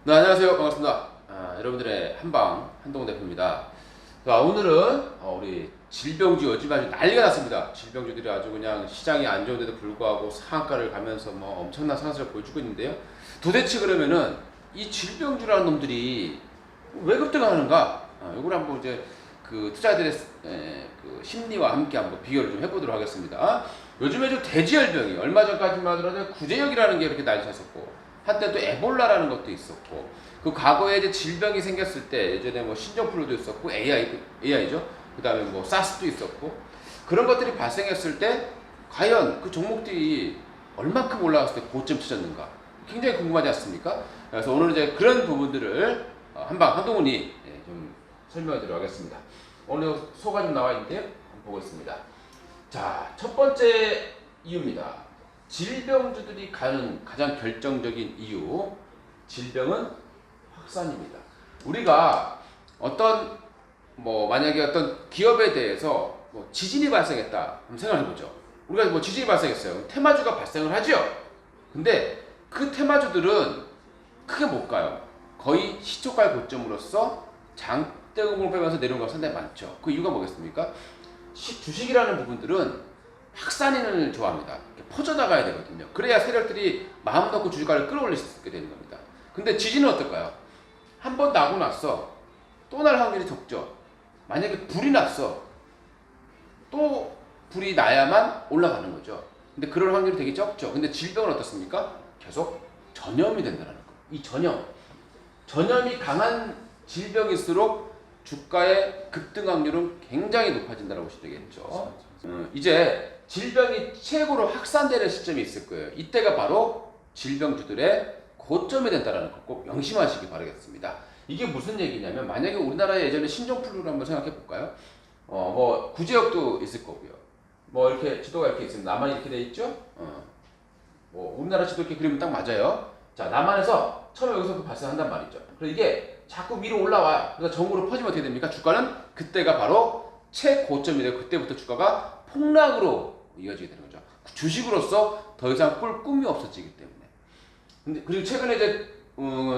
네, 안녕하세요. 반갑습니다. 여러분들의 한방 한동훈 대표입니다. 자, 오늘은 우리 질병주 요즘 아주 난리가 났습니다. 질병주들이 아주 그냥 시장이 안 좋은데도 불구하고 상한가를 가면서 뭐 엄청난 상승을 보여주고 있는데요. 도대체 그러면은 이 질병주라는 놈들이 왜 급등하는가? 이걸 한번 이제 그 투자자들의 그 심리와 함께 한번 비교를 좀 해보도록 하겠습니다. 요즘에 좀 돼지열병이 얼마 전까지만 하더라도 구제역이라는 게 이렇게 난리쳤었고 한때 또 에볼라라는 것도 있었고 그 과거에 이제 질병이 생겼을 때 예전에 뭐 신종플루도 있었고 AI죠. 그다음에 뭐 사스도 있었고 그런 것들이 발생했을 때 과연 그 종목들이 얼만큼 올라갔을 때 고점 치졌는가 굉장히 궁금하지 않습니까? 그래서 오늘 이제 그런 부분들을 한방 한동훈이 좀 설명드리도록 하겠습니다. 오늘 소가 좀 나와 있는데요. 한번 보고 있습니다. 자, 첫 번째 이유입니다. 질병주들이 가는 가장 결정적인 이유, 질병은 확산입니다. 우리가 어떤 만약에 어떤 기업에 대해서 지진이 발생했다 한번 생각해 보죠. 우리가 뭐 지진이 발생했어요. 테마주가 발생을 하죠. 근데 그 테마주들은 크게 못 가요. 거의 시초가 고점으로서 장대음을 빼면서 내려온 거 상당히 많죠. 그 이유가 뭐겠습니까? 주식이라는 부분들은 확산인을 좋아합니다. 퍼져나가야 되거든요. 그래야 세력들이 마음 놓고 주가를 끌어올릴 수 있게 되는 겁니다. 근데 지진은 어떨까요? 한 번 나고 났어. 또 날 확률이 적죠. 만약에 불이 났어. 또 불이 나야만 올라가는 거죠. 근데 그럴 확률이 되게 적죠. 근데 질병은 어떻습니까? 계속 전염이 된다는 거. 이 전염이 강한 질병일수록 주가의 급등 확률은 굉장히 높아진다고 보시면 되겠죠. 이제 질병이 최고로 확산되는 시점이 있을 거예요. 이때가 바로 질병주들의 고점이 된다는 거 꼭 명심하시기 바라겠습니다. 이게 무슨 얘기냐면 만약에 우리나라에 예전에 신종플루를 한번 생각해 볼까요? 구제역도 있을 거고요. 뭐 이렇게 지도가 이렇게 있으면 남한 이렇게 돼 있죠? 우리나라 지도 이렇게 그리면 딱 맞아요. 자, 남한에서 처음에 여기서 발생한단 말이죠. 그래서 이게 자꾸 위로 올라와요. 그래서 전국으로 퍼지면 어떻게 됩니까? 주가는 그때가 바로 최고점이 되고 그때부터 주가가 폭락으로 이어지게 되는 거죠. 주식으로서 더 이상 꿀 꿈이 없어지기 때문에. 근데 그리고 최근에 이제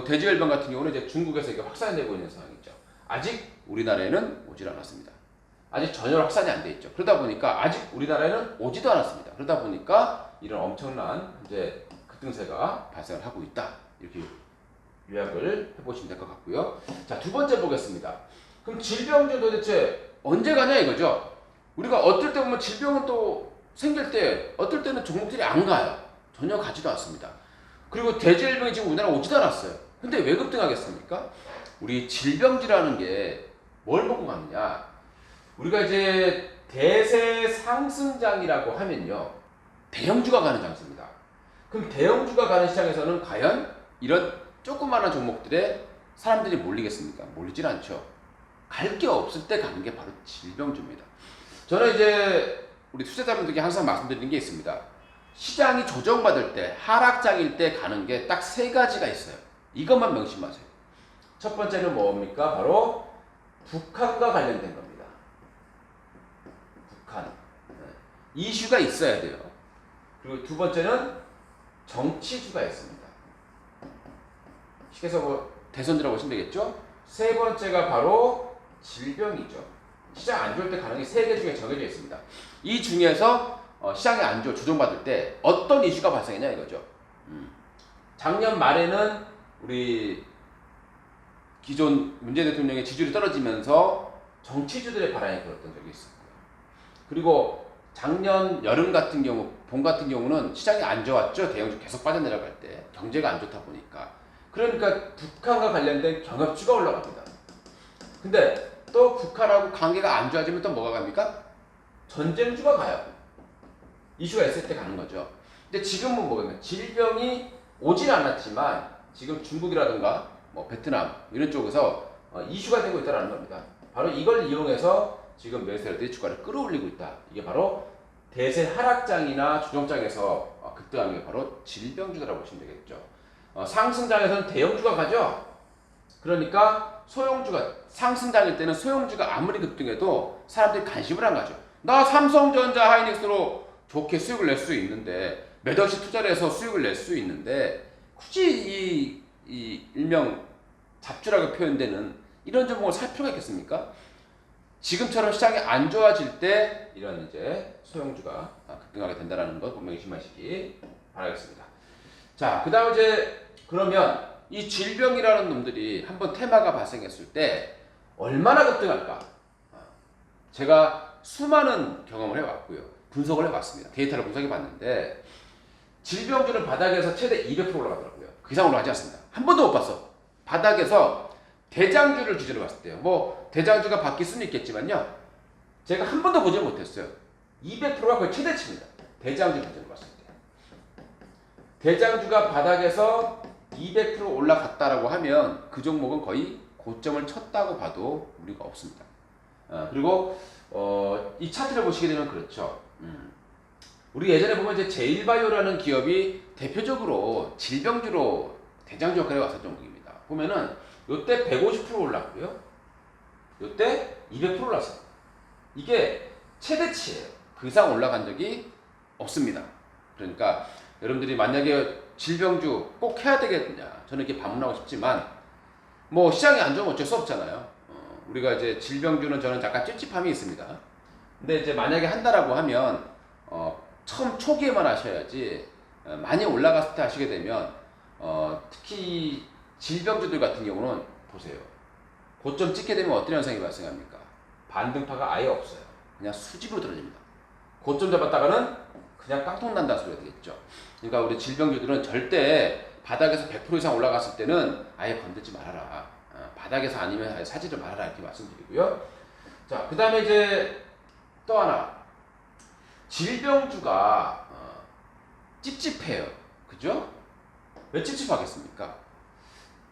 돼지열병 같은 경우는 이제 중국에서 이게 확산되고 있는 상황이죠. 아직 우리나라에는 오질 않았습니다. 아직 전혀 확산이 안 돼 있죠. 그러다 보니까 아직 우리나라에는 오지도 않았습니다. 그러다 보니까 이런 엄청난 이제 급등세가 발생을 하고 있다. 이렇게 요약을 해보시면 될 것 같고요. 자, 두 번째 보겠습니다. 그럼 질병주 도대체 언제 가냐 이거죠. 우리가 어떨 때 보면 질병은 또 생길 때 어떨 때는 종목들이 안 가요. 전혀 가지도 않습니다. 그리고 돼지열병이 지금 우리나라 오지도 않았어요. 근데 왜 급등하겠습니까? 우리 질병지라는 게 뭘 먹고 가느냐. 우리가 이제 대세 상승장이라고 하면요. 대형주가 가는 장소입니다. 그럼 대형주가 가는 시장에서는 과연 이런 조그마한 종목들에 사람들이 몰리겠습니까? 몰리질 않죠. 갈 게 없을 때 가는 게 바로 질병주입니다. 저는 이제 우리 투자자분들께 항상 말씀드리는 게 있습니다. 시장이 조정받을 때, 하락장일 때 가는 게 딱 세 가지가 있어요. 이것만 명심하세요. 첫 번째는 뭡니까? 바로 북한과 관련된 겁니다. 북한. 이슈가 있어야 돼요. 그리고 두 번째는 정치주가 있습니다. 쉽게 해서 대선이라고 보시면 되겠죠? 세 번째가 바로 질병이죠. 시장 안 좋을 때 가는 게 세 개 중에 정해져 있습니다. 이 중에서 시장이 안 좋아 조정받을 때 어떤 이슈가 발생했냐 이거죠. 작년 말에는 우리 기존 문재인 대통령의 지지율이 떨어지면서 정치주들의 바람이 불었던 적이 있었고요. 그리고 작년 여름 같은 경우, 봄 같은 경우는 시장이 안 좋았죠. 대형주 계속 빠져내려갈 때 경제가 안 좋다 보니까. 그러니까 북한과 관련된 경협주가 올라갑니다. 근데 또 북한하고 관계가 안 좋아지면 또 뭐가 갑니까? 전쟁주가 가요. 이슈가 있을 때 가는 거죠. 근데 지금은 뭐냐면 질병이 오진 않았지만 지금 중국이라든가 베트남 이런 쪽에서 이슈가 되고 있다는 겁니다. 바로 이걸 이용해서 지금 매수세력들이 주가를 끌어올리고 있다. 이게 바로 대세 하락장이나 조정장에서 급등하는 게 바로 질병주다라고 보시면 되겠죠. 상승장에서는 대형주가 가죠. 그러니까 소형주가 상승장일 때는 소형주가 아무리 급등해도 사람들이 관심을 안 가죠. 나 삼성전자 하이닉스로 좋게 수익을 낼 수 있는데 몇 억씩 투자를 해서 수익을 낼 수 있는데 굳이 이 이 일명 잡주라고 표현되는 이런 종목을 살 필요가 있겠습니까? 지금처럼 시장이 안 좋아질 때 이런 이제 소형주가 급등하게 된다는 것 분명히 심하시기 바라겠습니다. 자, 그 다음 이제 그러면 이 질병이라는 놈들이 한번 테마가 발생했을 때 얼마나 급등할까? 제가 수많은 경험을 해왔고요. 분석을 해봤습니다. 데이터를 분석해봤는데 질병주는 바닥에서 최대 200% 올라가더라고요. 그 이상 올라가지 않습니다. 한 번도 못 봤어. 바닥에서 대장주를 기준으로 봤을 때요. 뭐 대장주가 바뀔 수는 있겠지만요. 제가 한 번도 보지 못했어요. 200%가 거의 최대치입니다. 대장주 기준으로 봤을 때. 대장주가 바닥에서 200% 올라갔다라고 하면 그 종목은 거의 고점을 쳤다고 봐도 무리가 없습니다. 그리고 이 차트를 보시게 되면 그렇죠. 우리 예전에 보면 이제 제일바이오라는 기업이 대표적으로 질병주로 대장주 역할에 왔었던 종목입니다. 보면은 요때 150% 올랐고요. 요때 200% 올랐어요. 이게 최대치예요. 그 이상 올라간 적이 없습니다. 그러니까 여러분들이 만약에 질병주 꼭 해야 되겠느냐, 저는 이렇게 반문하고 싶지만 뭐 시장이 안 좋으면 어쩔 수 없잖아요. 우리가 이제 질병주는 저는 약간 찝찝함이 있습니다. 근데 이제 만약에 한다라고 하면 처음 초기에만 하셔야지 많이 올라갔을 때 하시게 되면 특히 질병주들 같은 경우는 보세요. 고점 찍게 되면 어떤 현상이 발생합니까? 반등파가 아예 없어요. 그냥 수직으로 떨어집니다. 고점 잡았다가는 그냥 깡통 난다는 소리가 되겠죠. 그러니까 우리 질병주들은 절대 바닥에서 100% 이상 올라갔을 때는 아예 건들지 말아라. 바닥에서 아니면 아예 사지를 말아라 이렇게 말씀드리고요. 자, 그 다음에 이제 또 하나 질병주가 찝찝해요. 그죠? 왜 찝찝하겠습니까?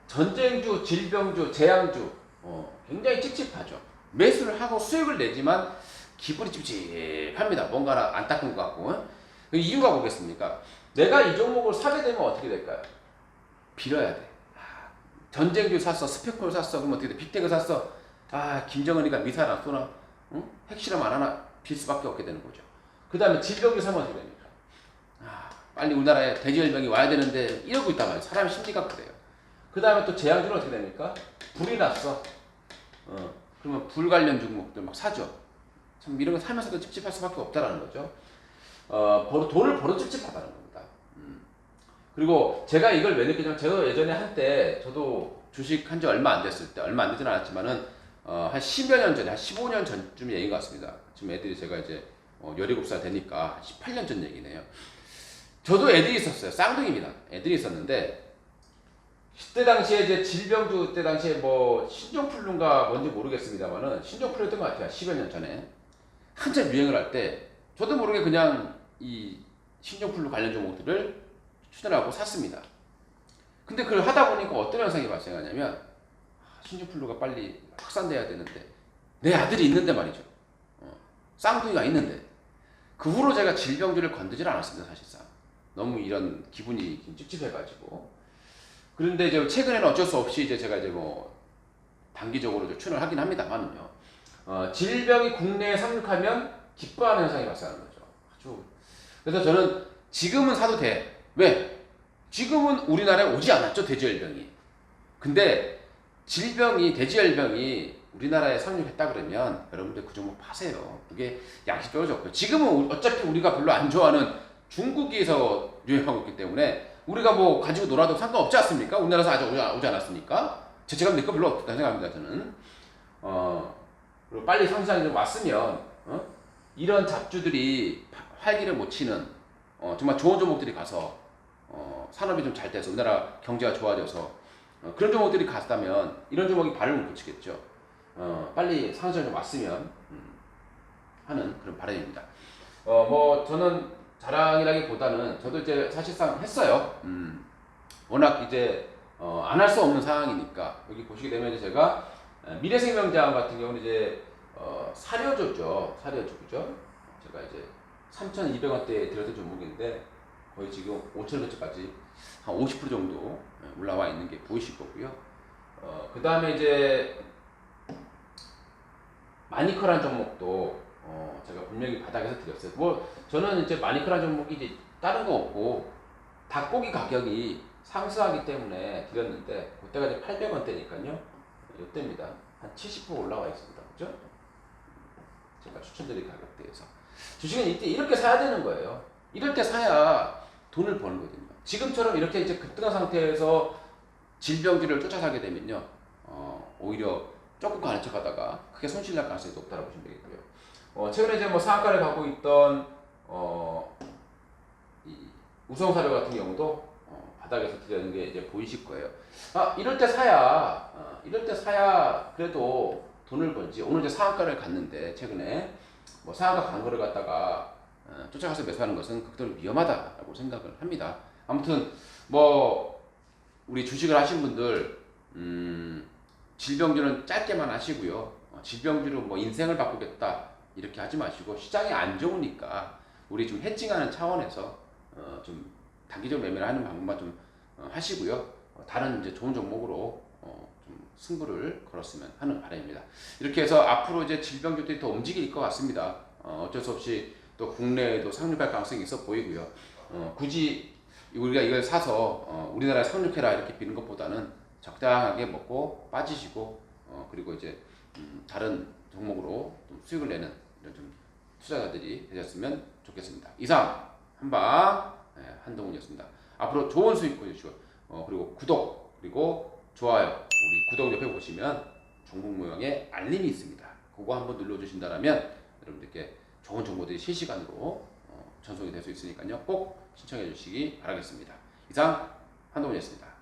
전쟁주, 질병주, 재앙주 굉장히 찝찝하죠. 매수를 하고 수익을 내지만 기분이 찝찝합니다. 뭔가 안 닦은 것 같고. 이유가 뭐겠습니까? 내가 이 종목을 사게 되면 어떻게 될까요? 빌어야 돼. 전쟁주 샀어, 스펙콜 샀어, 그럼 어떻게 돼? 빅테크 샀어. 김정은이가 미사일 안 쏘나? 응? 핵실험 안 하나? 빌 수밖에 없게 되는 거죠. 그 다음에 질병주 사면 어떻게 됩니까? 빨리 우리나라에 대지열병이 와야 되는데 이러고 있단 말이에요. 사람 심리가 그래요. 그 다음에 또 재앙주는 어떻게 됩니까? 불이 났어. 그러면 불 관련 종목들 막 사죠. 참 이런 거 살면서도 찝찝할 수밖에 없다라는 거죠. 돈을 벌어 찝찝하다는 겁니다. 그리고 제가 이걸 왜 느끼냐면 제가 예전에 한때 저도 주식 한 지 얼마 안 됐을 때, 얼마 안 되진 않았지만은 한 10여 년 전에, 한 15년 전쯤 얘기인 것 같습니다. 지금 애들이 제가 이제 17살 되니까 18년 전 얘기네요. 저도 애들이 있었어요. 쌍둥이입니다. 애들이 있었는데 그때 당시에 이제 질병주 때 당시에 뭐 신종플루인가 뭔지 모르겠습니다만은 신종플루였던 것 같아요. 10여 년 전에 한참 유행을 할 때 저도 모르게 그냥 이 신종플루 관련 종목들을 추천하고 샀습니다. 근데 그걸 하다 보니까 어떤 현상이 발생하냐면 신종플루가 빨리 확산돼야 되는데 내 아들이 있는데 말이죠. 쌍둥이가 있는데 그 후로 제가 질병주를 건드질 않았습니다. 사실상 너무 이런 기분이 찝찝해가지고. 그런데 이제 최근에는 어쩔 수 없이 이제 제가 이제 뭐 단기적으로 추천을 하긴 합니다만은요. 질병이 국내에 상륙하면 기뻐하는 현상이 발생하는 거죠. 아주. 그래서 저는 지금은 사도 돼. 왜? 지금은 우리나라에 오지 않았죠, 돼지열병이. 근데 대지열병이 우리나라에 상륙했다 그러면 여러분들 그 종목 파세요. 그게 양심적으로 좋고요. 지금은 어차피 우리가 별로 안 좋아하는 중국에서 유행하고 있기 때문에 우리가 뭐 가지고 놀아도 상관없지 않습니까? 우리나라에서 아직 오지 않았으니까. 죄책감 낼 거 별로 없다고 생각합니다, 저는. 그리고 빨리 상승이 좀 왔으면, 이런 잡주들이 활기를 못 치는, 정말 좋은 종목들이 가서, 산업이 좀 잘 돼서 우리나라 경제가 좋아져서, 그런 종목들이 갔다면, 이런 종목이 발을 못 붙이겠죠. 빨리 상승이 좀 왔으면, 하는 그런 바람입니다. 뭐, 저는 자랑이라기보다는, 저도 이제 사실상 했어요. 워낙 이제, 안 할 수 없는 상황이니까, 여기 보시게 되면 제가, 미래생명자원 같은 경우는 이제, 사료조죠. 사료조, 그죠? 제가 이제 3,200원대에 들었던 종목인데, 거의 지금 5,000원대까지 한 50% 정도 올라와 있는 게 보이실 거고요. 그 다음에 이제, 마니커란 종목도, 제가 분명히 바닥에서 드렸어요. 뭐, 저는 이제 마니커란 종목이 이제 다른 거 없고, 닭고기 가격이 상승하기 때문에 드렸는데 그때가 이제 800원대니까요. 이때입니다. 한 70% 올라와 있습니다. 그죠? 제가 추천드린 가격대에서 주식은 이때 이렇게 사야 되는 거예요. 이럴 때 사야 돈을 버는거든요. 지금처럼 이렇게 이제 급등한 상태에서 질병주를 쫓아 사게 되면요, 오히려 조금 가는 척하다가 크게 손실 날 가능성이 높다고 보시면 되겠고요. 최근에 이제 뭐 상한가를 가고 있던 이 우성사료 같은 경우도 바닥에서 들어가는 게 이제 보이실 거예요. 이럴 때 사야 그래도 돈을 벌지. 오늘 이제 상한가를 갔는데 최근에 뭐 상한가 간 거를 갖다가 쫓아가서 매수하는 것은 극도로 위험하다라고 생각을 합니다. 아무튼 뭐 우리 주식을 하신 분들 질병주는 짧게만 하시고요. 질병주로 뭐 인생을 바꾸겠다 이렇게 하지 마시고 시장이 안 좋으니까 우리 좀 해칭하는 차원에서 좀 단기적 매매를 하는 방법만 좀 하시고요. 다른 이제 좋은 종목으로 좀 승부를 걸었으면 하는 바람입니다. 이렇게 해서 앞으로 이제 질병주들이 더 움직일 것 같습니다. 어쩔 수 없이 또 국내에도 상륙할 가능성이 있어 보이고요. 굳이 우리가 이걸 사서 우리나라에 상륙해라 이렇게 비는 것보다는 적당하게 먹고 빠지시고 그리고 이제 다른 종목으로 좀 수익을 내는 이런 좀 투자자들이 되셨으면 좋겠습니다. 이상 한방 한동훈이었습니다. 앞으로 좋은 수익 보여주시고 그리고 구독 그리고 좋아요 우리 구독 옆에 보시면 종목 모형에 알림이 있습니다. 그거 한번 눌러주신다면 여러분들께 좋은 정보들이 실시간으로 전송이 될 수 있으니까요. 꼭 신청해 주시기 바라겠습니다. 이상 한동훈이었습니다.